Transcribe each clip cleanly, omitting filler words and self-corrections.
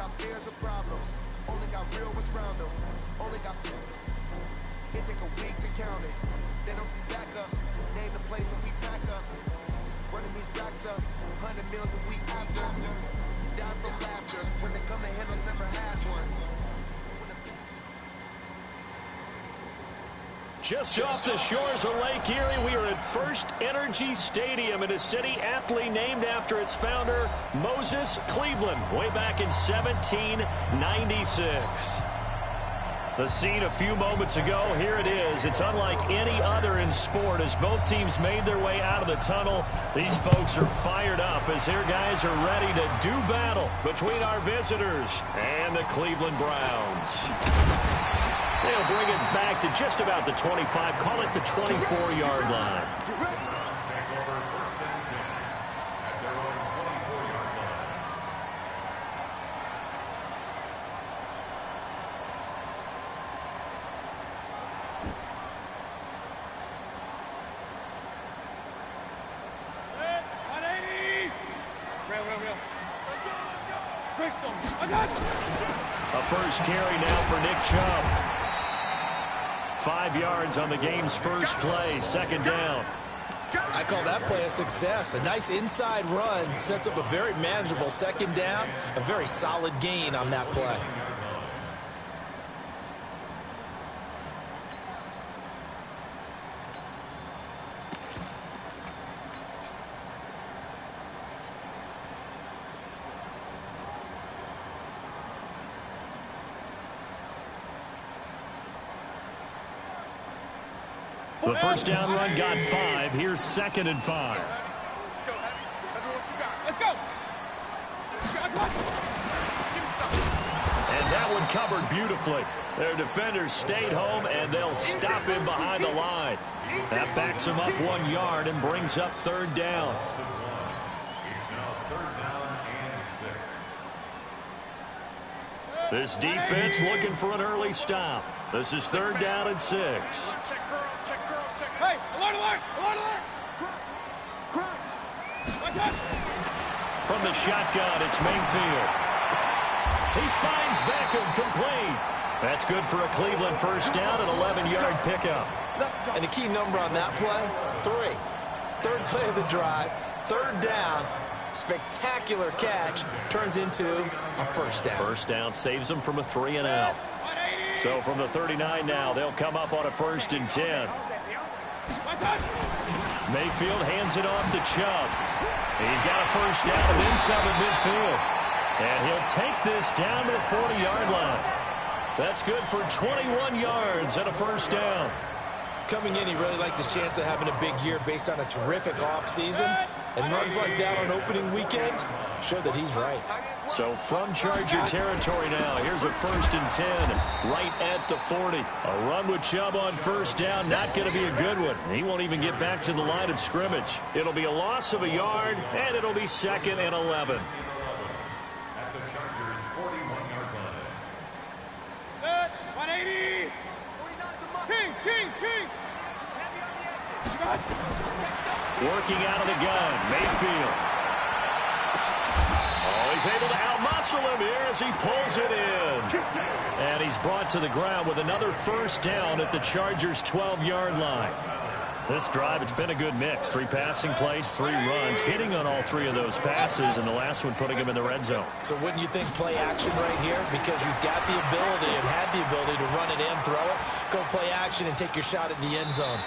got fears of problems, only got real ones round them. Only got. It take a week to count it. Then I'm back up. Name the place and we pack up. Running these racks up. 100 meals a week after. Die from laughter. When they come to handles, never had one. Just off the shores of Lake Erie, we are at First Energy Stadium in a city aptly named after its founder, Moses Cleveland, way back in 1796. The scene a few moments ago, here it is. It's unlike any other in sport as both teams made their way out of the tunnel. These folks are fired up as their guys are ready to do battle between our visitors and the Cleveland Browns. They'll bring it back to just about the 25, call it the 24-yard line. A first carry now for Nick Chubb. 5 yards on the game's first play, second down. I call that play a success. A nice inside run sets up a very manageable second down. A very solid gain on that play. The first down run got 5. Here's 2nd and 5. Let's go, Heavy. Heavy, what you got? Let's go. And that one covered beautifully. Their defenders stayed home, and they'll stop him behind the line. That backs him up 1 yard and brings up 3rd down. This defense looking for an early stop. This is 3rd down and 6. Check curls, check curls, check curls. Hey, alert, alert, alert, alert. From the shotgun, it's Mayfield. He finds Beckham complete. That's good for a Cleveland first down, an 11-yard pickup. And the key number on that play, 3. 3rd play of the drive, 3rd down. Spectacular catch turns into a first down. First down saves them from a 3 and out. So from the 39 now, they'll come up on a 1st and 10. Mayfield hands it off to Chubb. He's got a first down and then some at midfield. And he'll take this down to the 40-yard line. That's good for 21 yards and a first down. Coming in, he really liked his chance of having a big year based on a terrific offseason. And runs like that on opening weekend show that he's right. So from Charger territory now, here's a 1st and 10 right at the 40. A run with Chubb on first down, not going to be a good one. He won't even get back to the line of scrimmage. It'll be a loss of a yard, and it'll be 2nd and 11. At the Chargers' 41-yard line. 180. King, king, king. Working out of the gun, Mayfield. Oh, he's able to outmuscle him here as he pulls it in. And he's brought to the ground with another first down at the Chargers' 12-yard line. This drive, it's been a good mix. 3 passing plays, 3 runs, hitting on all 3 of those passes, and the last one putting him in the red zone. So wouldn't you think play action right here? Because you've got the ability and had the ability to run it in, throw it, go play action, and take your shot at the end zone.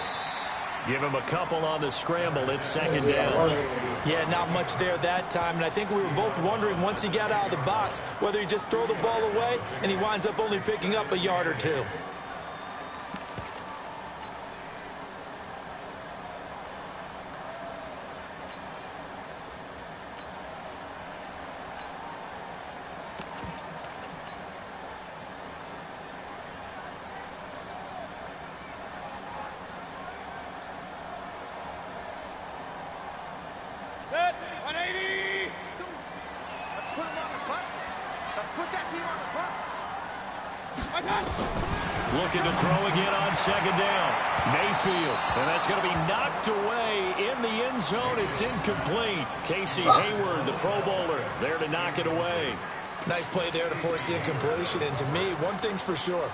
Give him a couple on the scramble. It's 2nd down. Yeah, not much there that time. And I think we were both wondering once he got out of the box whether he just throw the ball away and he winds up only picking up a yard or 2. Looking to throw again on 2nd down. Mayfield, and that's going to be knocked away in the end zone. It's incomplete. Casey Hayward, the Pro Bowler, there to knock it away. Nice play there to force the incompletion. And to me, one thing's for sure.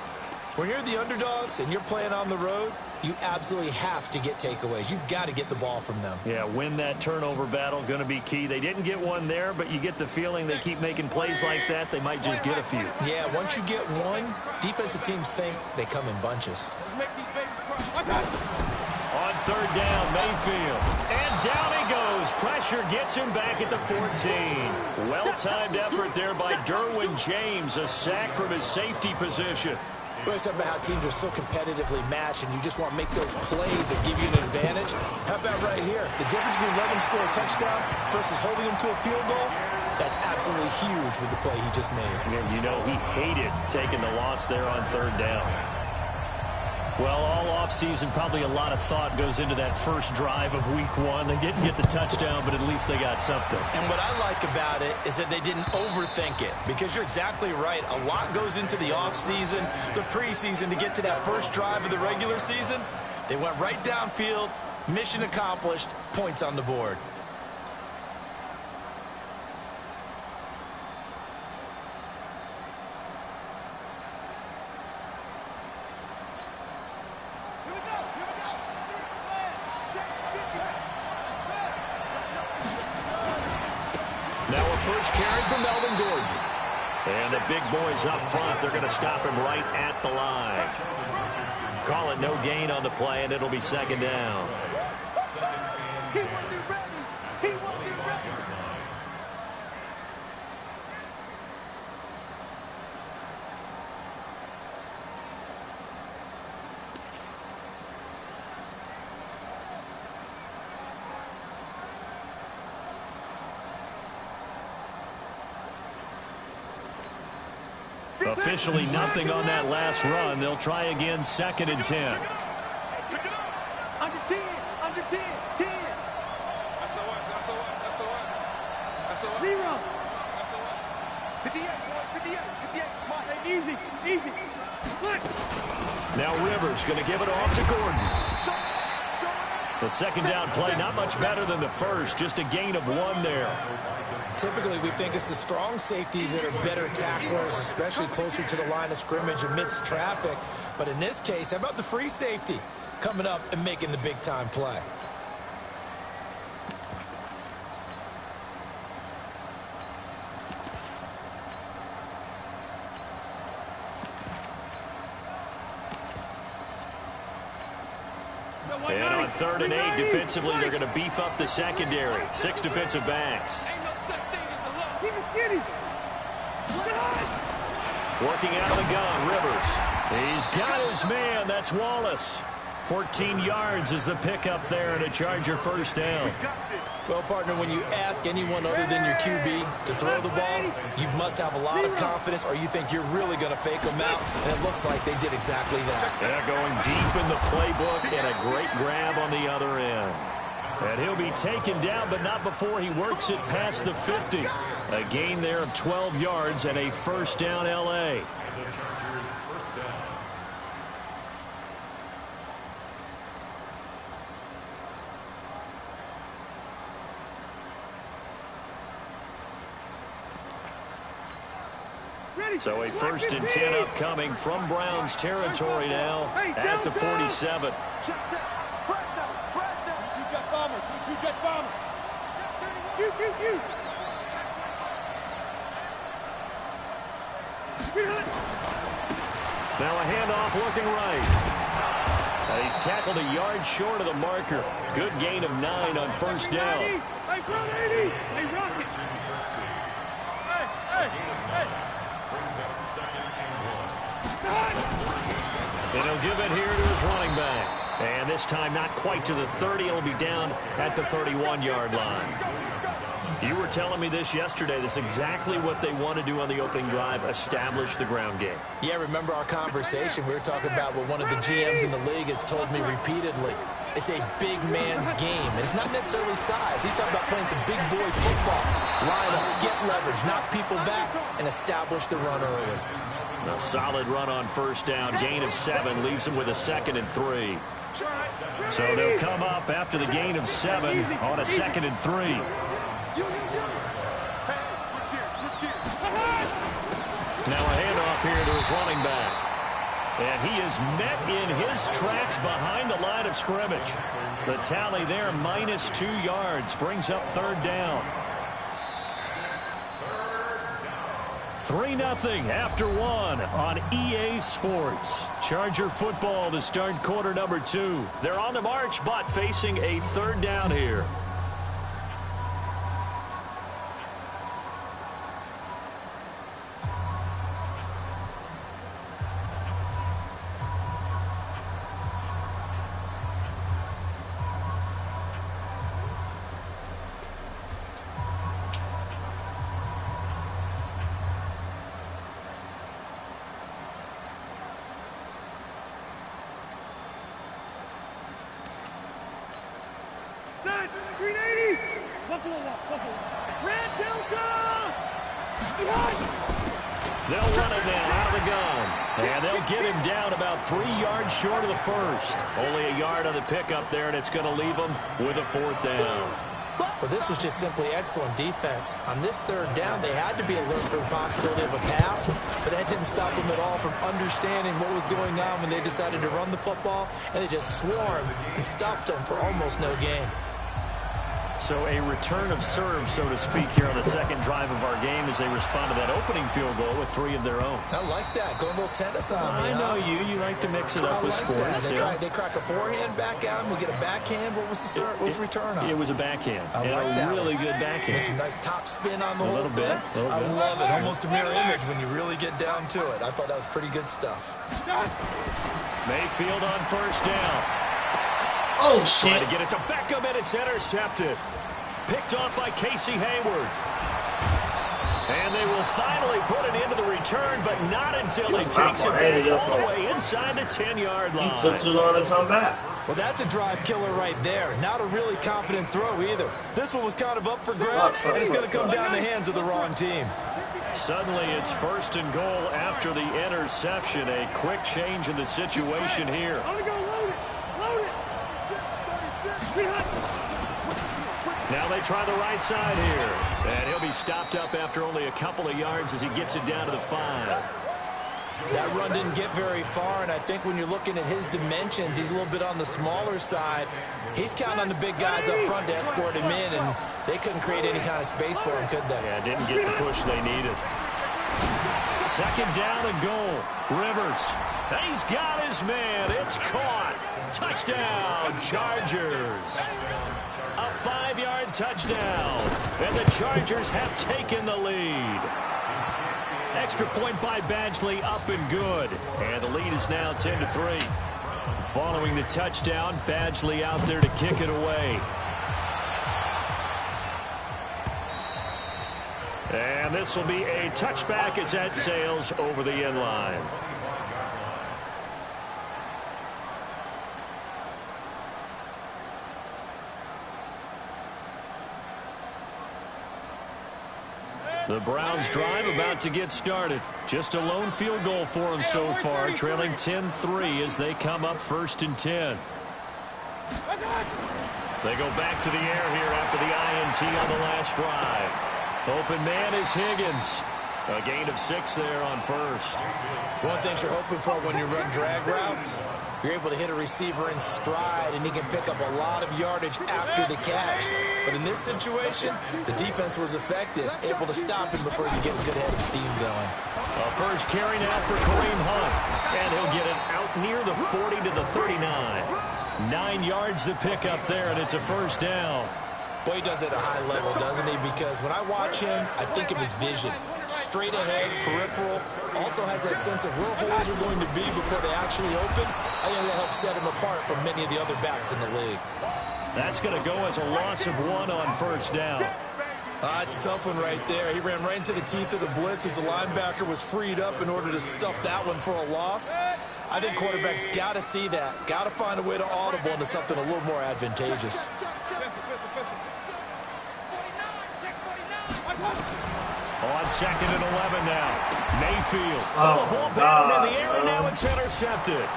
When you're the underdogs and you're playing on the road, you absolutely have to get takeaways. You've got to get the ball from them. Yeah, win that turnover battle, going to be key. They didn't get one there, but you get the feeling they keep making plays like that, they might just get a few. Yeah, once you get one, defensive teams think they come in bunches. Let's make these babies cry. On third down, Mayfield. And down he goes. Pressure gets him back at the 14. Well-timed effort there by Derwin James. A sack from his safety position. We're talking about how teams are so competitively matched, and you just want to make those plays that give you an advantage. How about right here? The difference between letting them score a touchdown versus holding them to a field goal, that's absolutely huge with the play he just made. Yeah, you know, he hated taking the loss there on third down. Well, all offseason, probably a lot of thought goes into that first drive of week one. They didn't get the touchdown, but at least they got something. And what I like about it is that they didn't overthink it, because you're exactly right. A lot goes into the offseason, the preseason, to get to that first drive of the regular season. They went right downfield, mission accomplished, points on the board. Now a first carry for Melvin Gordon. And the big boys up front, they're going to stop him right at the line. Call it no gain on the play, and it'll be second down. He won't be ready. He won't be ready. Officially nothing on that last run. They'll try again, 2nd and 10. Under 10, under 10, 10. That's the watch, that's the watch, that's the watch. That's the watch. Zero. That's the watch. 58, boy, 58, 58. Come on, hey, easy, easy. Look. Now Rivers going to give it off to Gordon. The second down play, not much better than the first, just a gain of 1 there. Typically, we think it's the strong safeties that are better tacklers, especially closer to the line of scrimmage amidst traffic. But in this case, how about the free safety coming up and making the big-time play? And on 3rd and 8, defensively, they're going to beef up the secondary. 6 defensive backs. Working out of the gun, Rivers. He's got his man. That's Wallace. 14 yards is the pickup there, and a Charger first down. Well, partner, when you ask anyone other than your QB to throw the ball, you must have a lot of confidence, or you think you're really going to fake them out, and it looks like they did exactly that. Yeah, going deep in the playbook, and a great grab on the other end. And he'll be taken down, but not before he works it past the 50. A gain there of 12 yards and a first down L.A. The Chargers first down. So a 1st and 10 upcoming from Browns territory now at the 47. Now a handoff looking right. And he's tackled a yard short of the marker. Good gain of 9 on first down. Hey, run, 80. Hey, run. Hey. Brings up 2nd and 1. And he'll give it here to his running back. And this time not quite to the 30. It'll be down at the 31-yard line. You were telling me this yesterday. This is exactly what they want to do on the opening drive, establish the ground game. Yeah, remember our conversation? We were talking about what one of the GMs in the league has told me repeatedly. It's a big man's game. And it's not necessarily size. He's talking about playing some big boy football. Line up, get leverage, knock people back, and establish the run early. A solid run on first down. Gain of 7 leaves them with a 2nd and 3. So they'll come up after the gain of 7 on a 2nd and 3. Hey, switch gears. Now a handoff here to his running back. And he is met in his tracks behind the line of scrimmage. The tally there, -2 yards, brings up 3rd down. 3-0 after 1 on EA Sports. Charger football to start quarter number 2. They're on the march, but facing a 3rd down here. They'll run it now out of the gun. And they'll get him down about 3 yards short of the first. Only a yard on the pickup there, and it's going to leave him with a 4th down. Well, this was just simply excellent defense. On this 3rd down, they had to be alert for the possibility of a pass, but that didn't stop them at all from understanding what was going on when they decided to run the football, and they just swarmed and stuffed them for almost no gain. So a return of serve, so to speak, here on the 2nd drive of our game as they respond to that opening field goal with 3 of their own. I like that. Going a little tennis on me. I know you. You like to mix it up with sports. They crack a forehand back at him. We get a backhand. What was the return on? It was a backhand. I like that. A really good backhand. With some nice top spin on the whole little bit. I love it. Almost a mirror image when you really get down to it. I thought that was pretty good stuff. Mayfield on 1st down. Oh, shit. Trying to get it to Beckham, and it's intercepted. Picked off by Casey Hayward. And they will finally put it into the return, but not until he takes it back all the way inside the 10-yard line. He took too long to come back. Well, that's a drive killer right there. Not a really confident throw either. This one was kind of up for grabs, and it's going to come down the hands of the wrong team. Suddenly, it's 1st and goal after the interception. A quick change in the situation here. Now they try the right side here. And he'll be stopped up after only a couple of yards as he gets it down to the 5. That run didn't get very far, and I think when you're looking at his dimensions, he's a little bit on the smaller side. He's counting on the big guys up front to escort him in, and they couldn't create any kind of space for him, could they? Yeah, didn't get the push they needed. 2nd down and goal. Rivers. He's got his man. It's caught. Touchdown, Chargers. A 5-yard touchdown. And the Chargers have taken the lead. Extra point by Badgley, up and good. And the lead is now 10-3. Following the touchdown, Badgley out there to kick it away. And this will be a touchback as that sails over the end line. The Browns drive about to get started. Just a lone field goal for them so far, trailing 10-3 as they come up 1st and 10. They go back to the air here after the INT on the last drive. Open man is Higgins. A gain of 6 there on 1st. One thing you're hoping for when you run drag routes, you're able to hit a receiver in stride, and he can pick up a lot of yardage after the catch. But in this situation, the defense was effective, able to stop him before he could get a good head of steam going. A first carry now for Kareem Hunt. And he'll get it out near the 40 to the 39. 9 yards to pick up there, and it's a 1st down. Boy, he does it at a high level, doesn't he? Because when I watch him, I think of his vision. Straight ahead, peripheral, also has that sense of where holes are going to be before they actually open. I think that helps set him apart from many of the other backs in the league. That's going to go as a loss of 1 on 1st down. It's a tough one right there. He ran right into the teeth of the blitz as the linebacker was freed up in order to stuff that one for a loss. I think quarterbacks got to see that. Got to find a way to audible into something a little more advantageous. On 2nd and 11 now. Mayfield. Oh, ball down in the air, and now it's intercepted.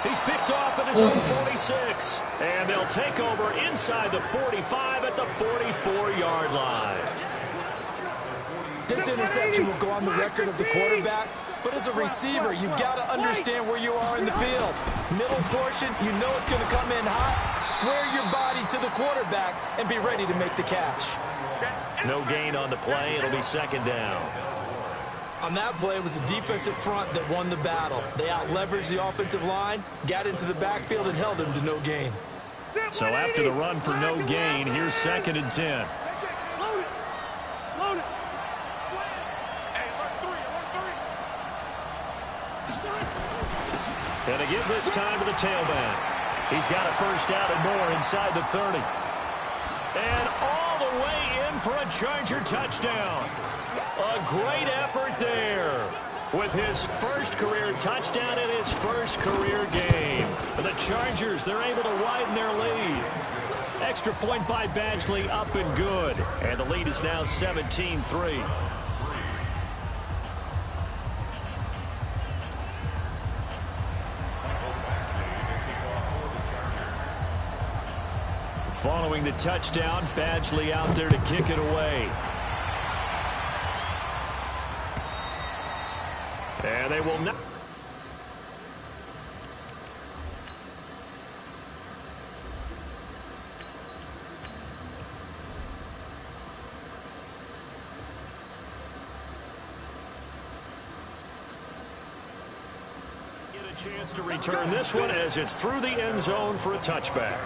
He's picked off at his own 46. And they'll take over inside the 45 at the 44-yard line. This interception will go on the record of the quarterback, but as a receiver, you've got to understand where you are in the field. Middle portion, you know it's going to come in hot. Square your body to the quarterback and be ready to make the catch. No gain on the play. It'll be second down. On that play, it was the defensive front that won the battle. They out-leveraged the offensive line, got into the backfield, and held them to no gain. So after the run for no gain, here's second and 10. And to give this time to the tailback. He's got a first down and more inside the 30. And all the way in for a Charger touchdown. A great effort there with his first career touchdown in his first career game. The Chargers, they're able to widen their lead. Extra point by Badgley, up and good. And the lead is now 17-3. Following the touchdown, Badgley out there to kick it away. And they will not. Get a chance to return this one as it's through the end zone for a touchback.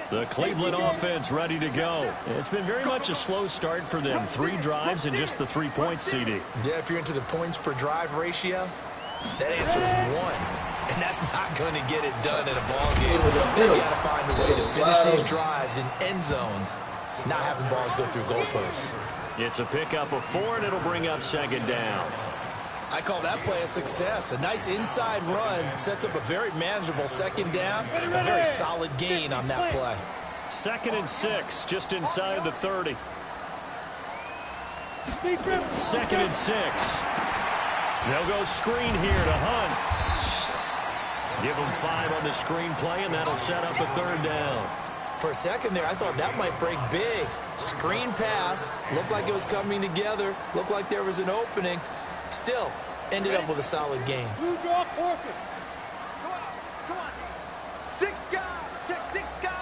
The Cleveland offense ready to go. It's been very much a slow start for them. 3 drives and just the 3 points, CD. Yeah, if you're into the points per drive ratio, that answer is 1. And that's not going to get it done in a ball game. You got to find a way to finish these drives in end zones, not having balls go through goalposts. It's a pickup of 4, and it'll bring up second down. I call that play a success. A nice inside run sets up a very manageable second down. A very solid gain on that play. Second and 6, just inside the 30. Second and 6. They'll go screen here to Hunt. Give him 5 on the screen play, and that'll set up a third down. For a second there, I thought that might break big. Screen pass. Looked like it was coming together. Looked like there was an opening. Still, ended up with a solid game. Blue draw Orphans. Come on. 6 guys. Check 6 guys.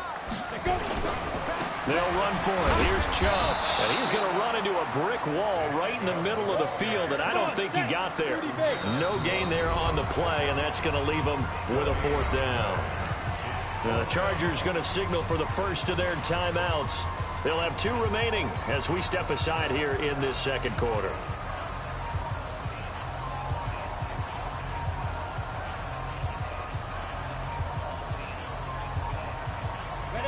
They'll run for it. Here's Chubb. And he's going to run into a brick wall right in the middle of the field, and I don't think he got there. No gain there on the play, and that's going to leave him with a 4th down. The Chargers going to signal for the first of their timeouts. They'll have 2 remaining as we step aside here in this second quarter.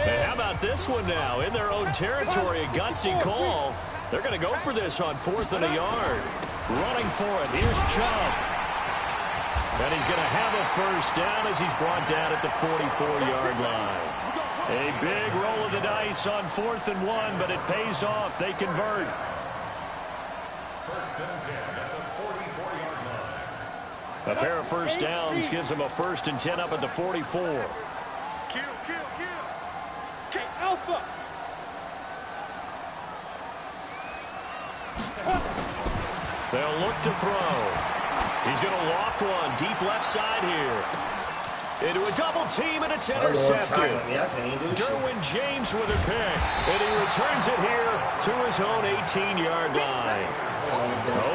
And how about this one now? In their own territory, a gutsy call. They're going to go for this on 4th and a yard. Running for it. Here's Chubb. And he's going to have a first down as he's brought down at the 44-yard line. A big roll of the dice on 4th and 1, but it pays off. They convert. First and 10 at the 44-yard line. A pair of first downs gives them a 1st and 10 up at the 44. Kill. Kick Alpha. They'll look to throw. He's going to loft one deep left side here. Into a double team, and it's intercepted. Derwin James with a pick, and he returns it here to his own 18-yard line.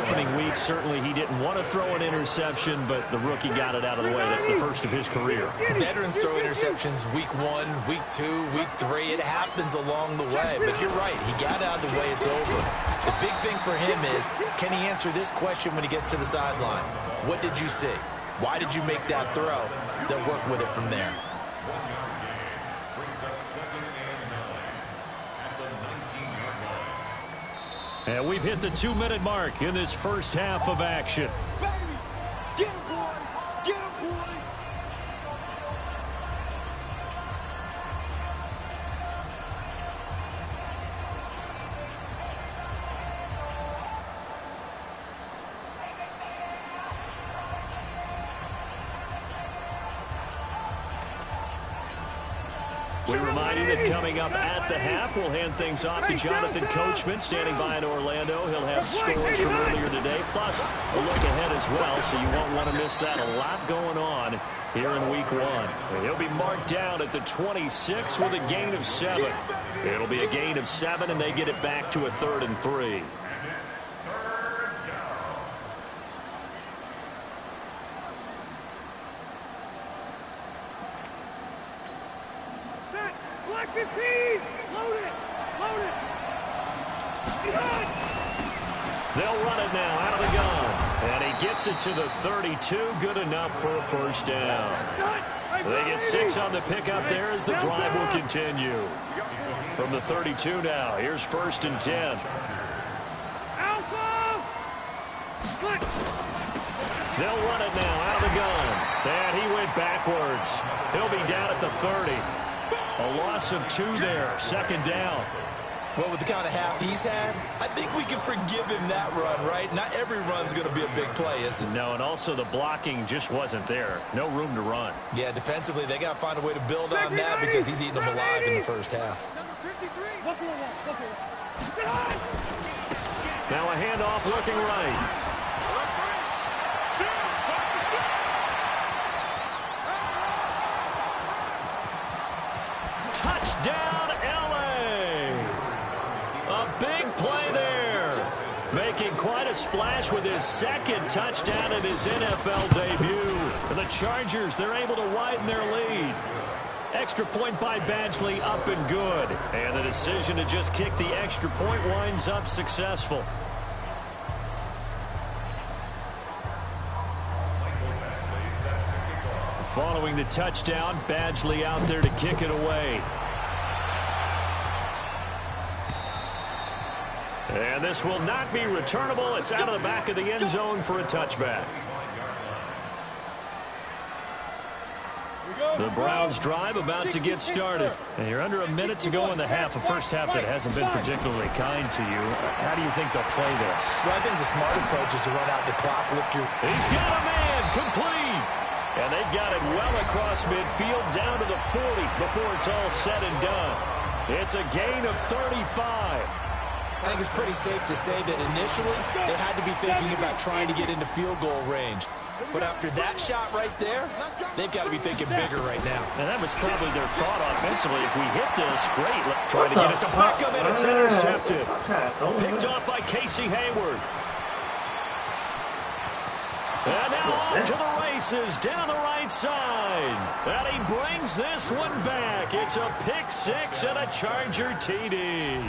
Opening week, certainly he didn't want to throw an interception, but the rookie got it out of the way. That's the first of his career. Veterans throw interceptions week 1, week 2, week 3. It happens along the way, but you're right. He got out of the way. It's over. The big thing for him is, can he answer this question when he gets to the sideline? What did you see? Why did you make that throw? They'll work with it from there. 1-yard gain brings up 2nd and 9 at the 19-yard line. And we've hit the 2-minute mark in this first half of action. Baby. Get him, boy. Get him, boy. that coming up at the half, we'll hand things off to Jonathan Coachman, standing by in Orlando. He'll have scores from earlier today, plus a look ahead as well, so you won't want to miss that. A lot going on here in Week 1. He'll be marked down at the 26 with a gain of 7. It'll be a gain of 7, and they get it back to a 3rd and 3. They'll run it now out of the gun. And he gets it to the 32. Good enough for a first down. They get 6 on the pickup there as the drive will continue. From the 32 now, here's 1st and 10. They'll run it now out of the gun. And he went backwards. He'll be down at the 30. A loss of 2 there, 2nd down. Well, with the kind of half he's had, I think we can forgive him that run, right? Not every run's going to be a big play, is it? No, and also the blocking just wasn't there. No room to run. Yeah, defensively, they got to find a way to build on that because he's eating them alive in the first half. Now a handoff looking right. Touchdown, L.A. A big play there. Making quite a splash with his 2nd touchdown in his NFL debut. For the Chargers, they're able to widen their lead. Extra point by Badgley, up and good. And the decision to just kick the extra point winds up successful. Following the touchdown, Badgley out there to kick it away. And this will not be returnable. It's out of the back of the end zone for a touchback. The Browns drive about to get started. And you're under a minute to go in the half. A first half that hasn't been particularly kind to you. How do you think they'll play this? Well, I think the smart approach is to run out the clock. He's got a man complete. And they've got it well across midfield down to the 40 before it's all said and done. It's a gain of 35. I think it's pretty safe to say that initially they had to be thinking about trying to get into field goal range. But after that shot right there, they've got to be thinking bigger right now. And that was probably their thought offensively. If we hit this, great. Trying to get it to Beckham, and it's intercepted. Picked off by Casey Hayward. And now off to the races down the right side. And he brings this one back. It's a pick 6 and a Charger TD.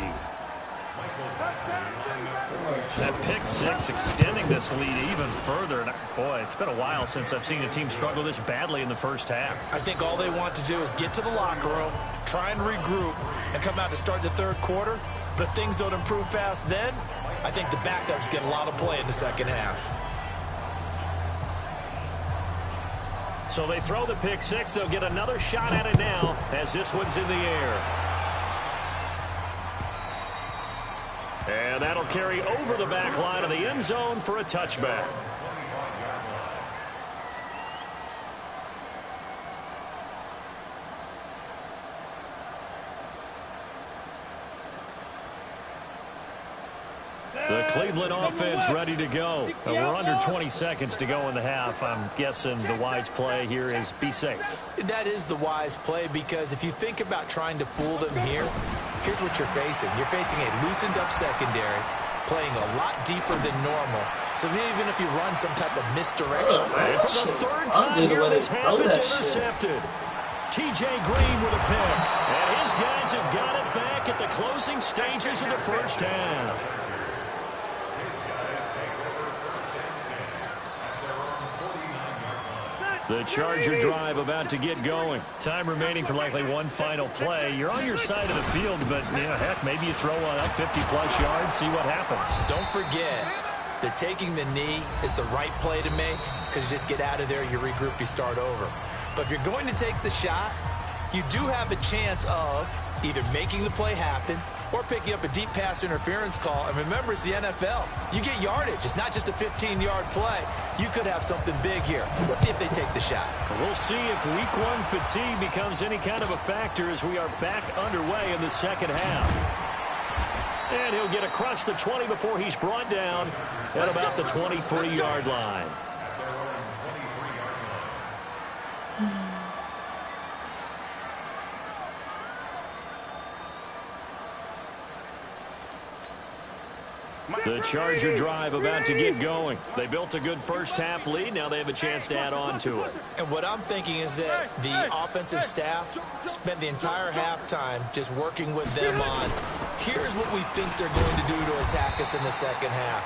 That pick 6 extending this lead even further. And boy, it's been a while since I've seen a team struggle this badly in the first half. I think all they want to do is get to the locker room, try and regroup, and come out to start the 3rd quarter. But if things don't improve fast then, I think the backups get a lot of play in the 2nd half. So they throw the pick 6. They'll get another shot at it now as this one's in the air. And that'll carry over the back line of the end zone for a touchback. The Cleveland offense ready to go. We're under 20 seconds to go in the half. I'm guessing the wise play here is be safe. That is the wise play because if you think about trying to fool them here, here's what you're facing. You're facing a loosened up secondary, playing a lot deeper than normal. So even if you run some type of misdirection. And for the 3rd time here in this half, it's intercepted. T.J. Green with a pick. And his guys have got it back at the closing stages of the first half. The Charger drive about to get going. Time remaining for likely one final play. You're on your side of the field, but, heck, maybe you throw one up 50-plus yards, see what happens. Don't forget that taking the knee is the right play to make because you just get out of there, you regroup, you start over. But if you're going to take the shot, you do have a chance of either making the play happen or picking up a deep pass interference call. And remember, it's the NFL. You get yardage. It's not just a 15-yard play. You could have something big here. Let's see if they take the shot. We'll see if Week 1 fatigue becomes any kind of a factor as we are back underway in the second half. And he'll get across the 20 before he's brought down at about the 23-yard line. The Charger drive about to get going. They built a good first-half lead. Now they have a chance to add on to it. And what I'm thinking is that the offensive staff spent the entire halftime just working with them on, here's what we think they're going to do to attack us in the second half.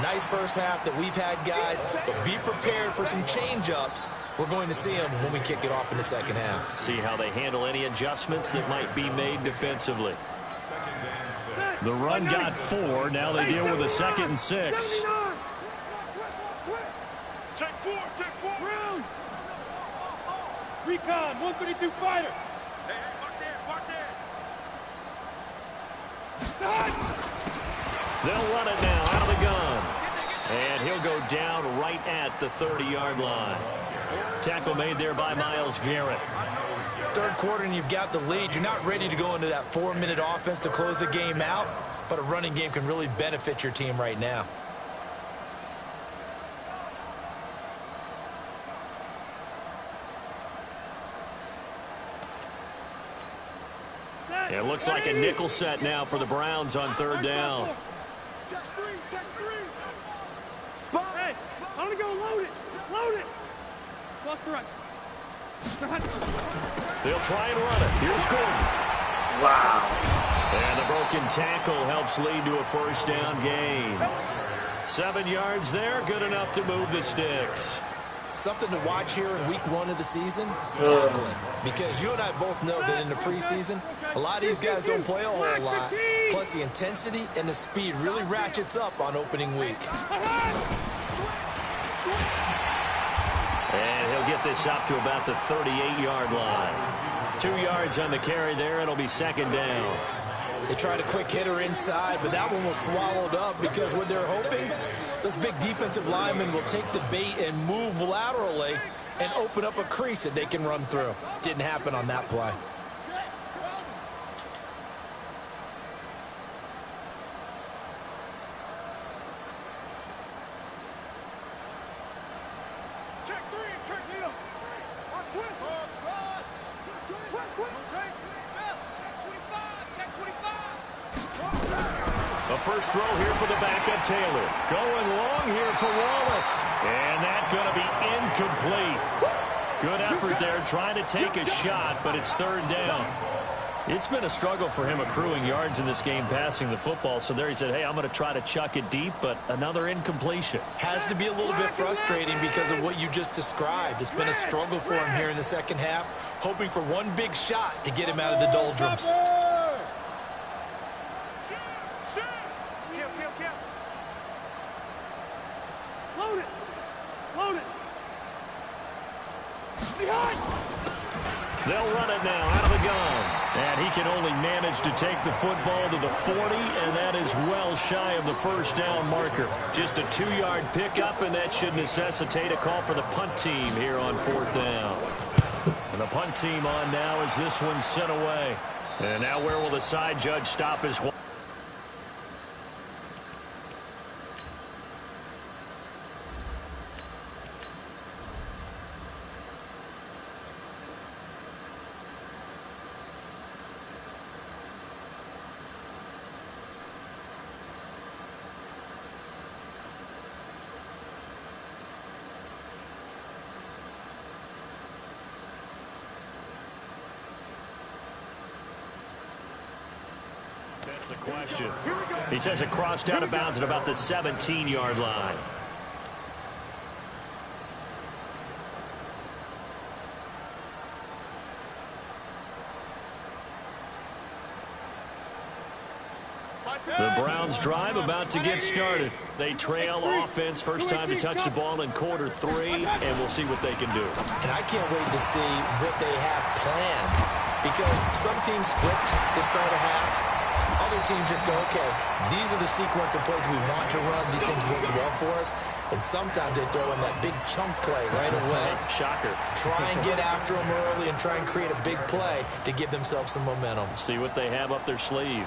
Nice first half that we've had, guys, but be prepared for some change-ups. We're going to see them when we kick it off in the second half. See how they handle any adjustments that might be made defensively. The run got 4. Now they deal with a 2nd and 6. Check 4, check 4. Round. Recon, 132 fighter. Hey, watch that. They'll run it now out of the gun. And he'll go down right at the 30-yard line. Tackle made there by Myles Garrett. Third quarter and you've got the lead. You're not ready to go into that 4-minute offense to close the game out, but a running game can really benefit your team right now. It looks like a nickel set now for the Browns on 3rd down. Check 3, check 3. Spot. Hey, I'm going to go load it. Load it. Cross the right. They'll try and run it. Here's Gordon. Wow. And the broken tackle helps lead to a first down gain. 7 yards there, good enough to move the sticks. Something to watch here in week 1 of the season, tackling. Because you and I both know that in the preseason, a lot of these guys don't play a whole lot. Plus the intensity and the speed really ratchets up on opening week. And he'll get this up to about the 38-yard line. 2 yards on the carry there. It'll be 2nd down. They tried a quick hitter inside, but that one was swallowed up because what they're hoping, those big defensive linemen will take the bait and move laterally and open up a crease that they can run through. Didn't happen on that play. First throw here for the backup Taylor. Going long here for Wallace. And that's going to be incomplete. Good effort there trying to take a shot, but it's 3rd down. It's been a struggle for him accruing yards in this game passing the football. So there he said, hey, I'm going to try to chuck it deep, but another incompletion. Has to be a little bit frustrating because of what you just described. It's been a struggle for him here in the second half, hoping for one big shot to get him out of the doldrums. They'll run it now out of the gun. And he can only manage to take the football to the 40, and that is well shy of the first down marker. Just a 2-yard pickup, and that should necessitate a call for the punt team here on 4th down. And the punt team on now as this one's sent away. And now where will the side judge stop his... That's the question. He says it crossed out of bounds at about the 17-yard line. The Browns drive about to get started. They trail offense, first time to touch the ball in quarter 3, and we'll see what they can do. And I can't wait to see what they have planned, because some teams script to start a half. other teams just go, okay, these are the sequence of plays we want to run. These things worked well for us. And sometimes they throw in that big chunk play right away. Shocker. Try and get after them early and try and create a big play to give themselves some momentum. See what they have up their sleeve.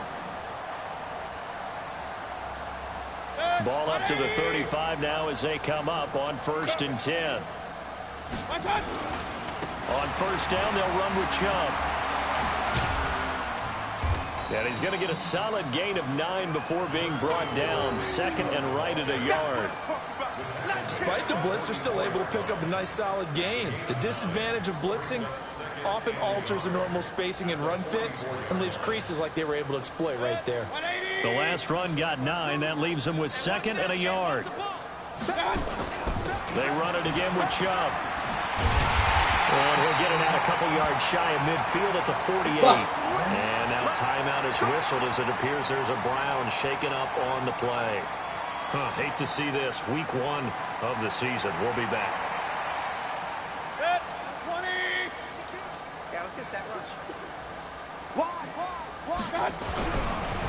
Ball up to the 35 now as they come up on 1st and 10. On 1st down, they'll run with Chubb. And he's going to get a solid gain of 9 before being brought down. 2nd and right at a yard. Despite the blitz, they're still able to pick up a nice solid gain. The disadvantage of blitzing often alters the normal spacing and run fits and leaves creases like they were able to exploit right there. The last run got 9. That leaves them with 2nd and a yard. They run it again with Chubb. And he'll get it out a couple yards shy of midfield at the 48. And now timeout is whistled as it appears there's a Brown shaken up on the play. Hate to see this. Week 1 of the season. We'll be back. 20. Yeah, let's get set rush.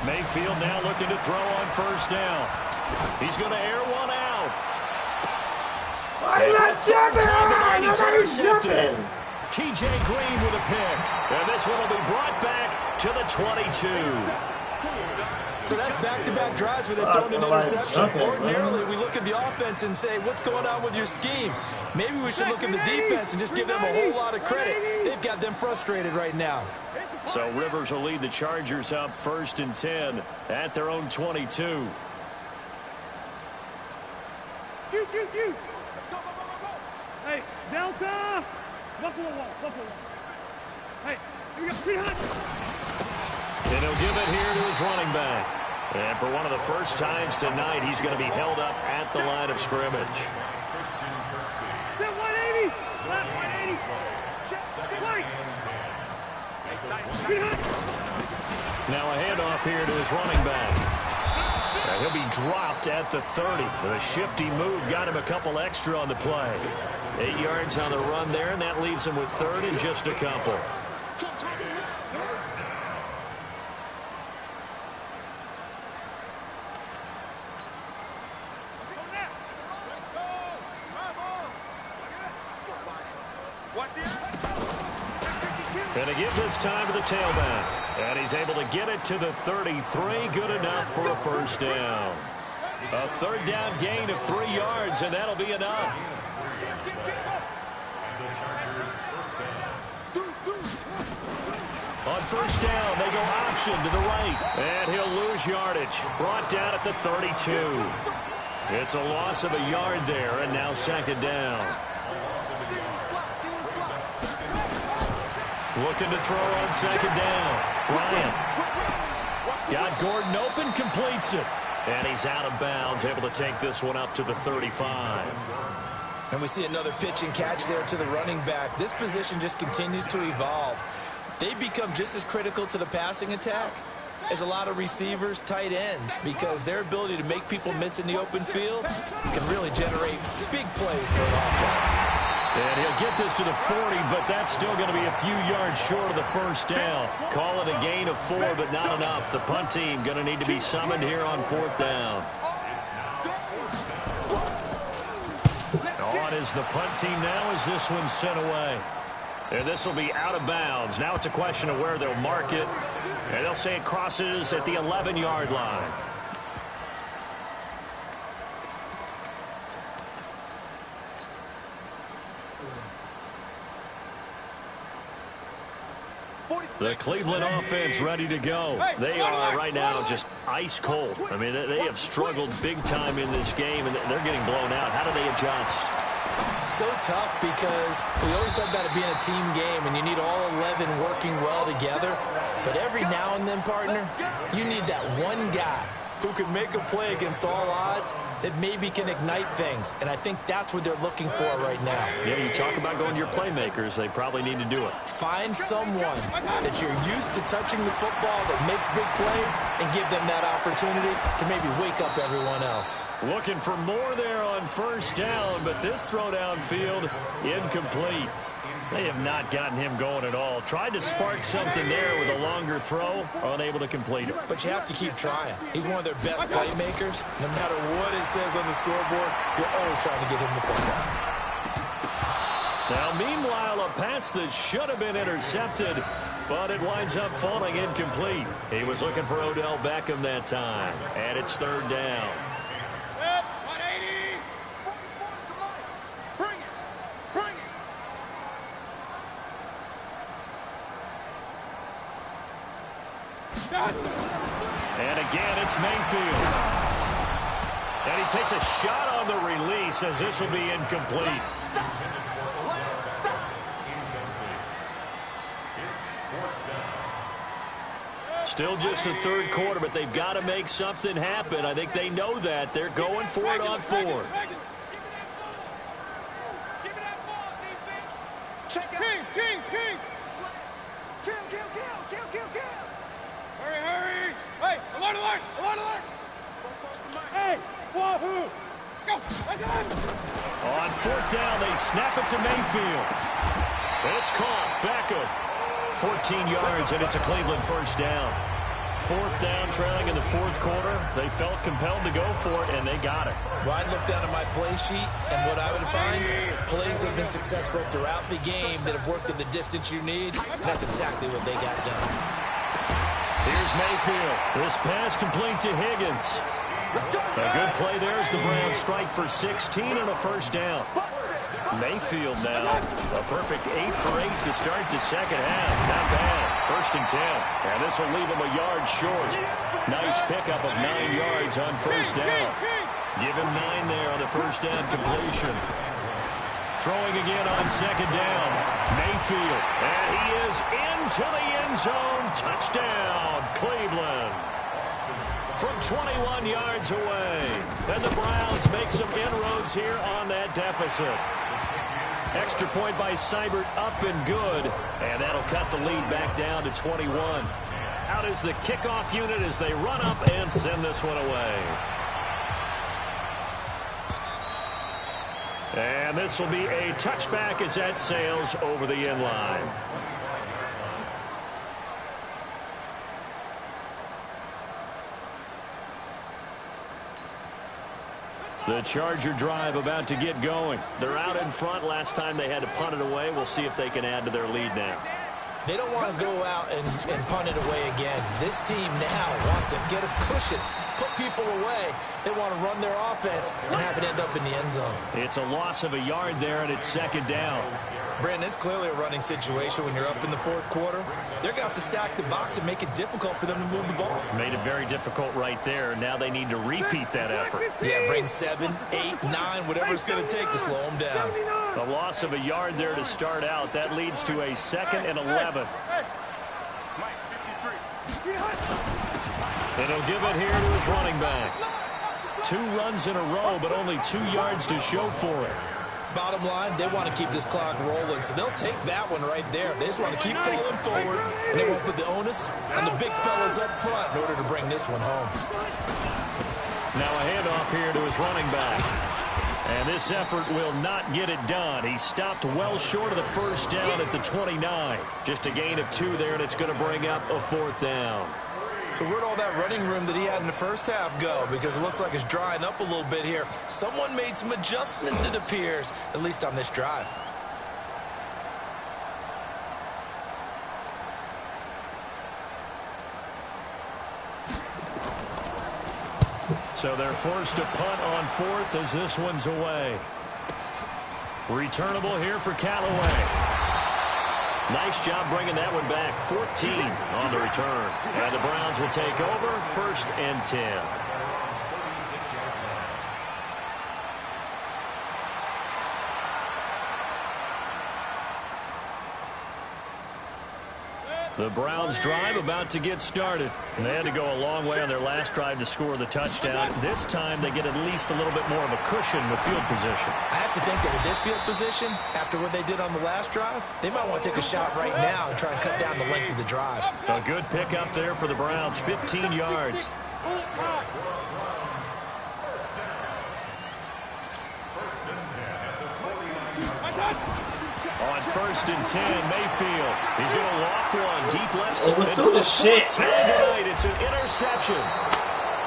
Mayfield now looking to throw on 1st down. He's going to air one out. Why are you not jumping? He's Why are you jumping? T.J. Green with a pick. And this one will be brought back to the 22. So that's back-to-back drives where they've thrown an interception. Ordinarily, we look at the offense and say, what's going on with your scheme? Maybe we should look at the defense and just give them a whole lot of credit. They've got them frustrated right now. So Rivers will lead the Chargers up 1st and 10 at their own 22. Hey, Delta! Buffalo wall, Buffalo wall. Hey, here we go, pretty hot. And he'll give it here to his running back. And for one of the first times tonight, he's going to be held up at the line of scrimmage. Set 180! Left 180! Right! Pretty hot! Now a handoff here to his running back. And he'll be dropped at the 30. With a shifty move, got him a couple extra on the play. 8 yards on the run there, and that leaves him with 3rd and just a couple. And to give this time to the tailback. And he's able to get it to the 33. Good enough for a 1st down. A 3rd down gain of 3 yards, and that'll be enough. On 1st down, they go option to the right. And he'll lose yardage. Brought down at the 32. It's a loss of a yard there, and now 2nd down. Looking to throw on 2nd down. Bryant. Got Gordon open, completes it. And he's out of bounds, able to take this one up to the 35. And we see another pitch and catch there to the running back. This position just continues to evolve. They become just as critical to the passing attack as a lot of receivers, tight ends, because their ability to make people miss in the open field can really generate big plays for an offense. And he'll get this to the 40, but that's still going to be a few yards short of the 1st down. Call it a gain of 4, but not enough. The punt team going to need to be summoned here on 4th down. On is the punt team now as this one's sent away. And this will be out of bounds. Now it's a question of where they'll mark it. And they'll say it crosses at the 11-yard line. The Cleveland offense ready to go. They are right now just ice cold. I mean, they have struggled big time in this game, and they're getting blown out. How do they adjust? So tough because we always talk about it being a team game, and you need all 11 working well together. But every now and then, partner, you need that one guy who can make a play against all odds that maybe can ignite things. And I think that's what they're looking for right now. Yeah, you talk about going to your playmakers. They probably need to do it. Find someone that you're used to touching the football that makes big plays and give them that opportunity to maybe wake up everyone else. Looking for more there on 1st down, but this throw downfield incomplete. They have not gotten him going at all. Tried to spark something there with a longer throw, unable to complete it. But you have to keep trying. He's one of their best playmakers. No matter what it says on the scoreboard, you're always trying to get him the football. Now, meanwhile, a pass that should have been intercepted, but it winds up falling incomplete. He was looking for Odell Beckham that time, and it's third down. Yep, 180. Bring it. Bring it. And again, it's Mayfield. And he takes a shot on the release as this will be incomplete. Still just the third quarter, but they've got to make something happen. I think they know that. They're going for it on fourth. Check out. King. Kill. Hurry. Hey, alert. Hey, wahoo. Go. On fourth down, they snap it to Mayfield. And it's caught. Beckham. 14 yards, and it's a Cleveland first down. Fourth down, trailing in the fourth quarter. They felt compelled to go for it, and they got it. Well, I'd look down at my play sheet, and what I would find, plays have been successful throughout the game that have worked at the distance you need, and that's exactly what they got done. Here's Mayfield. This pass complete to Higgins. A good play there as the Browns strike for 16 and a first down. Mayfield now, a perfect 8 for 8 to start the second half. Not bad. First and 10. And this will leave him a yard short. Nice pickup of 9 yards on first down. Give him 9 there on the first down completion. Throwing again on second down. Mayfield. And he is into the end zone. Touchdown, Cleveland. From 21 yards away. And the Browns make some inroads here on that deficit. Extra point by Seibert, up and good. And that'll cut the lead back down to 21. Out is the kickoff unit as they run up and send this one away. And this will be a touchback as that sails over the end line. The Charger drive about to get going. They're out in front. Last time they had to punt it away. We'll see if they can add to their lead now. They don't want to go out and punt it away again. This team now wants to get a cushion, put people away. They want to run their offense and have it end up in the end zone. It's a loss of a yard there, and it's second down. Brandon, it's clearly a running situation when you're up in the fourth quarter. They're going to have to stack the box and make it difficult for them to move the ball. Made it very difficult right there. Now they need to repeat that effort. Yeah, bring 7, 8, 9, whatever it's going to take to slow them down. A loss of a yard there to start out. That leads to a second and 11. And he'll give it here to his running back. 2 runs in a row, but only 2 yards to show for it. Bottom line, they want to keep this clock rolling, so they'll take that one right there. They just want to keep falling forward, and they won't put the onus on the big fellas up front in order to bring this one home. Now a handoff here to his running back. And this effort will not get it done. He stopped well short of the first down at the 29. Just a gain of 2 there, and it's going to bring up a fourth down. So where'd all that running room that he had in the first half go? Because it looks like it's drying up a little bit here. Someone made some adjustments, it appears, at least on this drive. So they're forced to punt on fourth as this one's away. Returnable here for Callaway. Nice job bringing that one back. 14 on the return. And the Browns will take over, first and 10. The Browns drive about to get started. They had to go a long way on their last drive to score the touchdown. This time they get at least a little bit more of a cushion with field position. I have to think that with this field position, after what they did on the last drive, they might want to take a shot right now and try and cut down the length of the drive. A good pickup there for the Browns, 15 yards. On 1st and 10, Mayfield. He's going to loft one deep left. Overthrew the shit, man. It's an interception.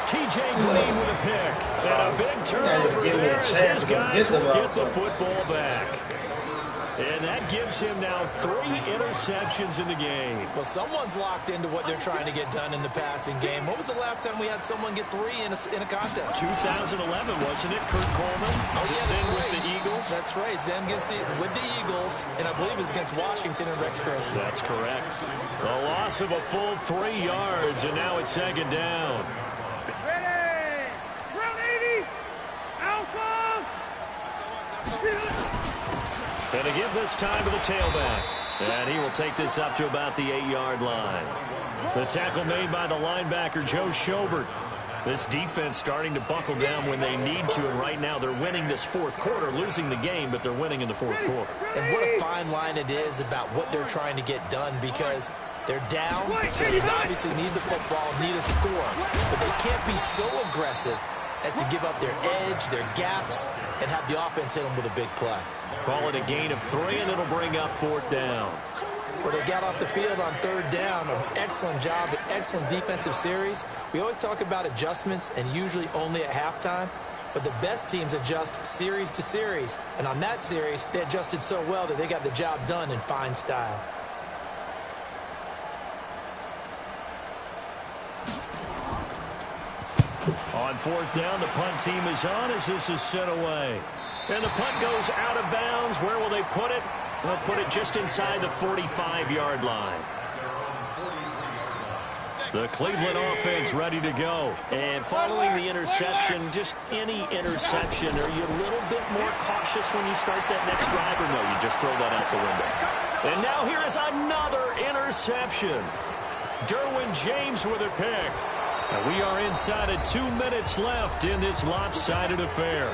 TJ Green with a pick. And a big turnover there as his guys will get the football back. And that gives him now 3 interceptions in the game. Well, someone's locked into what they're trying to get done in the passing game. When was the last time we had someone get 3 in a contest? 2011, wasn't it? Kurt Coleman. Oh, yeah, that's right. With the Eagles. That's right. It's then with the Eagles, and I believe it's against Washington and Rex Grossman. That's correct. The loss of a full 3 yards, and now it's 2nd down. Ready. Round 80. Alpha. And to give this time to the tailback. And he will take this up to about the 8-yard line. The tackle made by the linebacker, Joe Schobert. This defense starting to buckle down when they need to, and right now they're winning this 4th quarter, losing the game, but they're winning in the 4th quarter. And what a fine line it is about what they're trying to get done, because they're down, so they obviously need the football, need a score, but they can't be so aggressive as to give up their edge, their gaps, and have the offense hit them with a big play. Call it a gain of 3, and it'll bring up 4th down. Well, they got off the field on 3rd down. An excellent job, an excellent defensive series. We always talk about adjustments, and usually only at halftime. But the best teams adjust series to series. And on that series, they adjusted so well that they got the job done in fine style. On 4th down, the punt team is on as this is sent away. And the punt goes out of bounds. Where will they put it? They'll put it just inside the 45-yard line. The Cleveland offense ready to go. And following the interception, just any interception, are you a little bit more cautious when you start that next drive, or no, you just throw that out the window? And now here is another interception. Derwin James with a pick. And we are inside of 2 minutes left in this lopsided affair.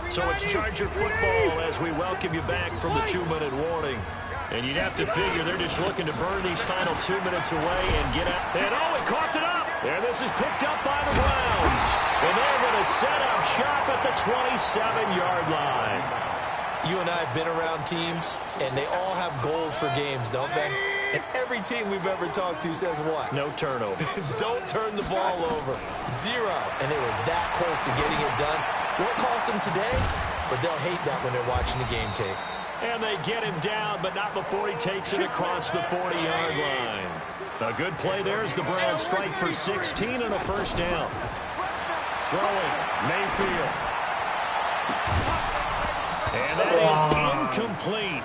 So it's Charger football as we welcome you back from the 2-minute warning. And you'd have to figure they're just looking to burn these final 2 minutes away and get out. And oh, he coughed it up. And this is picked up by the Browns. And they're going to set up shop at the 27-yard line. You and I have been around teams, and they all have goals for games, don't they? And every team we've ever talked to says what? No turnover. Don't turn the ball over. 0. And they were that close to getting it done. Won't cost them today, but they'll hate that when they're watching the game tape. And they get him down, but not before he takes it across the 40-yard line. A good play there as the Browns strike for 16 and a 1st down. Throwing, Mayfield. And that is incomplete.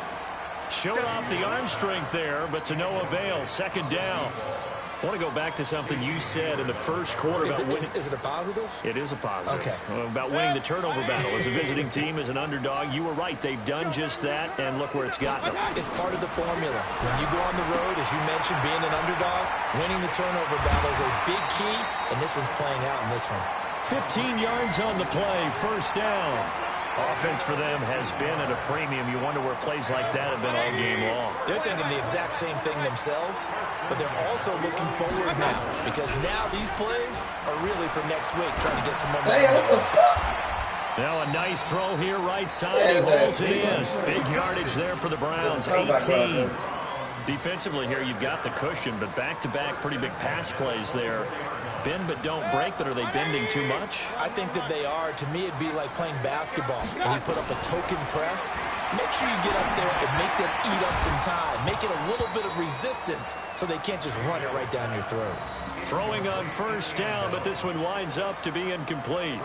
Showed off the arm strength there, but to no avail. 2nd down. I want to go back to something you said in the 1st quarter about winning. Is it a positive? It is a positive. Okay. About winning the turnover battle. As a visiting team, as an underdog, you were right. They've done just that, and look where it's gotten them. It's part of the formula. When you go on the road, as you mentioned, being an underdog, winning the turnover battle is a big key, and this one's playing out in this one. 15 yards on the play, 1st down. Offense for them has been at a premium. You wonder where plays like that have been all game long. They're thinking the exact same thing themselves, but they're also looking forward now, because now these plays are really for next week, trying to get some momentum. Hey, what the fuck? Now a nice throw here, right side. He holds it in. Big yardage there for the Browns, 18. Defensively here, you've got the cushion, but back-to-back pretty big pass plays there. Bend but don't break, but are they bending too much? I think that they are. To me, it'd be like playing basketball. When you put up a token press, make sure you get up there and make them eat up some time. Make it a little bit of resistance so they can't just run it right down your throat. Throwing on 1st down, but this one winds up to be incomplete.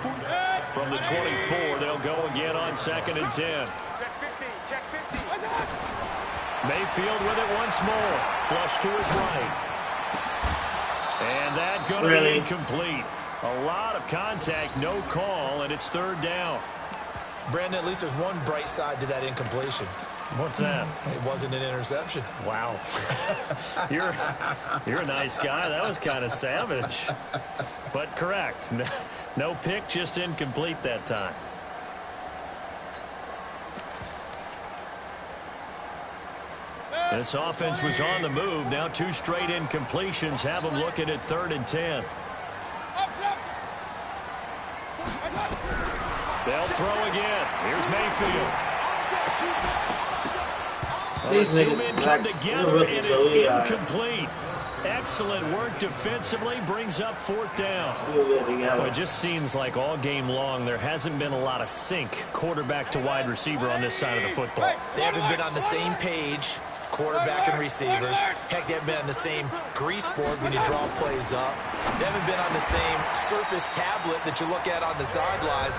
From the 24, they'll go again on 2nd and 10. Check 50. Check 50. Mayfield with it once more. Flush to his right. And that going to be incomplete. A lot of contact, no call, and it's 3rd down. Brandon, at least there's one bright side to that incompletion. What's that? It wasn't an interception. Wow. You're a nice guy. That was kind of savage. But correct. No pick, just incomplete that time. This offense was on the move. Now 2 straight incompletions have them looking at 3rd and 10. They'll throw again. Here's Mayfield. These Two niggas men is come like, together, and it's incomplete. Excellent work defensively, brings up 4th down. Well, it just seems like all game long there hasn't been a lot of sync quarterback to wide receiver on this side of the football. They haven't been on the same page, quarterback and receivers. Heck, they haven't been on the same grease board when you draw plays up. They haven't been on the same surface tablet that you look at on the sidelines.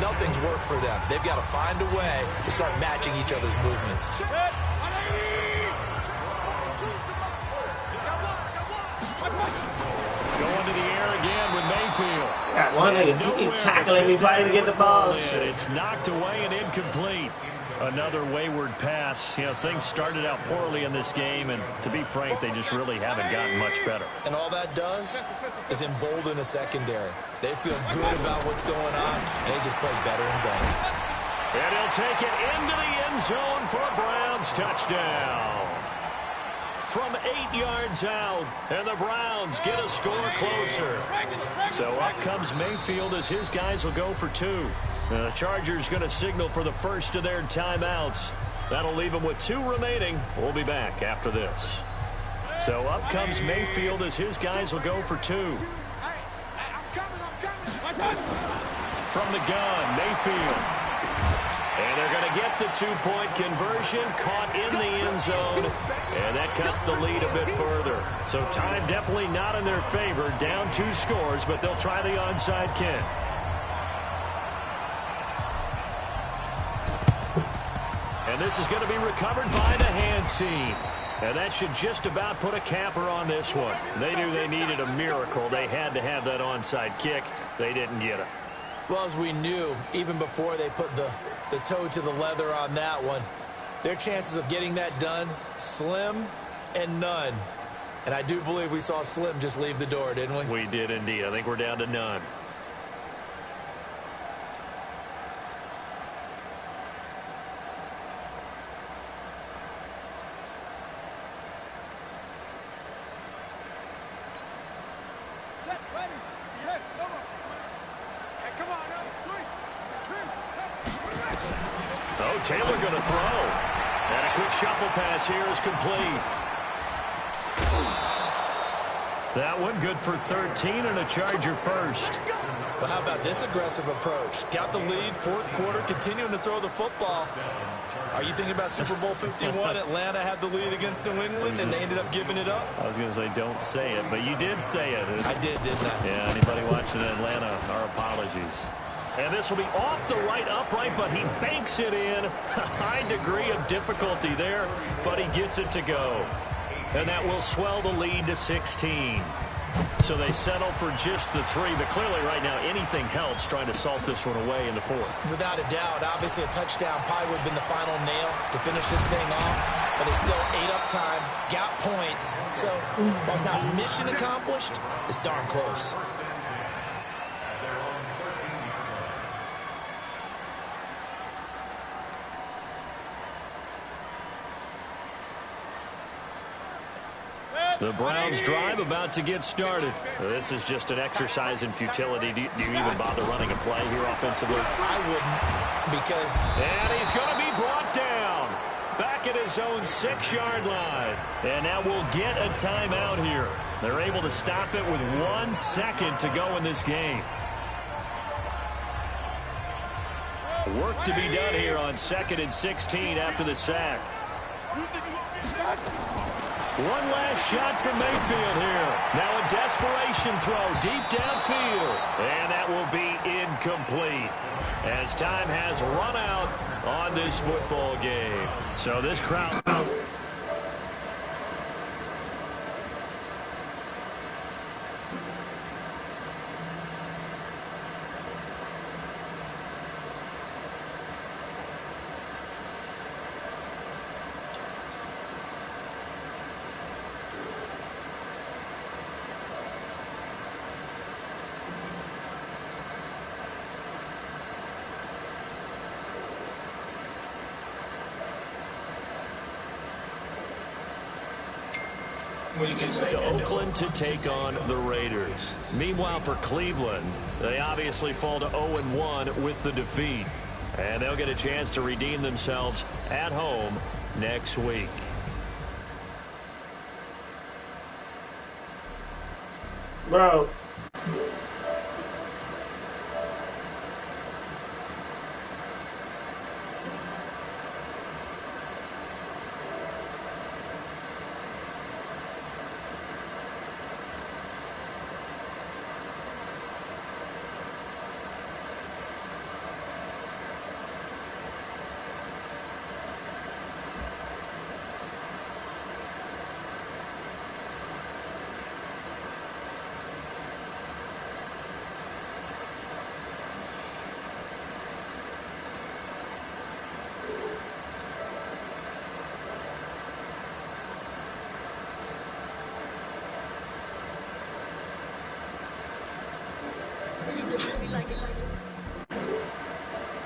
Nothing's worked for them. They've got to find a way to start matching each other's movements. Going to the air again with Mayfield. Got one nigga keep tackling everybody to get the ball. It's knocked away and incomplete. Another wayward pass. You know, things started out poorly in this game, and to be frank, they just really haven't gotten much better. And all that does is embolden a secondary. They feel good about what's going on, and they just play better and better. And he'll take it into the end zone for a Browns touchdown. From 8 yards out, and the Browns get a score closer. So up comes Mayfield as his guys will go for 2. The Chargers going to signal for the first of their timeouts. That'll leave them with 2 remaining. We'll be back after this. So up comes Mayfield as his guys will go for 2. From the gun, Mayfield. And they're going to get the 2-point conversion, caught in the end zone, and that cuts the lead a bit further. So time definitely not in their favor, down 2 scores, but they'll try the onside kick. And this is going to be recovered by the hands team. And that should just about put a capper on this one. They knew they needed a miracle. They had to have that onside kick. They didn't get it. Well, as we knew, even before they put the toe to the leather on that one, their chances of getting that done, slim and none. And I do believe we saw Slim just leave the door, didn't we? We did indeed. I think we're down to none. Oh, Taylor going to throw. And a quick shuffle pass here is complete. That one good for 13 and a Charger first. Well, how about this aggressive approach? Got the lead, 4th quarter, continuing to throw the football. Are you thinking about Super Bowl 51? Atlanta had the lead against New England, and they ended up giving it up? I was going to say don't say it, but you did say it. I did, didn't I? Yeah, anybody watching Atlanta, our apologies. And this will be off the right upright, but he banks it in. A high degree of difficulty there, but he gets it to go. And that will swell the lead to 16. So they settle for just the 3, but clearly right now anything helps trying to salt this one away in the 4th. Without a doubt, obviously a touchdown probably would have been the final nail to finish this thing off, but it's still 8 up time, got points. So while it's not mission accomplished, it's darn close. The Browns drive about to get started. This is just an exercise in futility. Do you even bother running a play here offensively? I wouldn't, because... And he's going to be brought down. Back at his own 6-yard line. And now we'll get a timeout here. They're able to stop it with 1 second to go in this game. Work to be done here on 2nd and 16 after the sack. One last shot from Mayfield here. Now a desperation throw deep downfield. And that will be incomplete as time has run out on this football game. So this crowd... To Oakland to take on the Raiders. Meanwhile, for Cleveland, they obviously fall to 0-1 with the defeat. And they'll get a chance to redeem themselves at home next week. Bro. Really like it.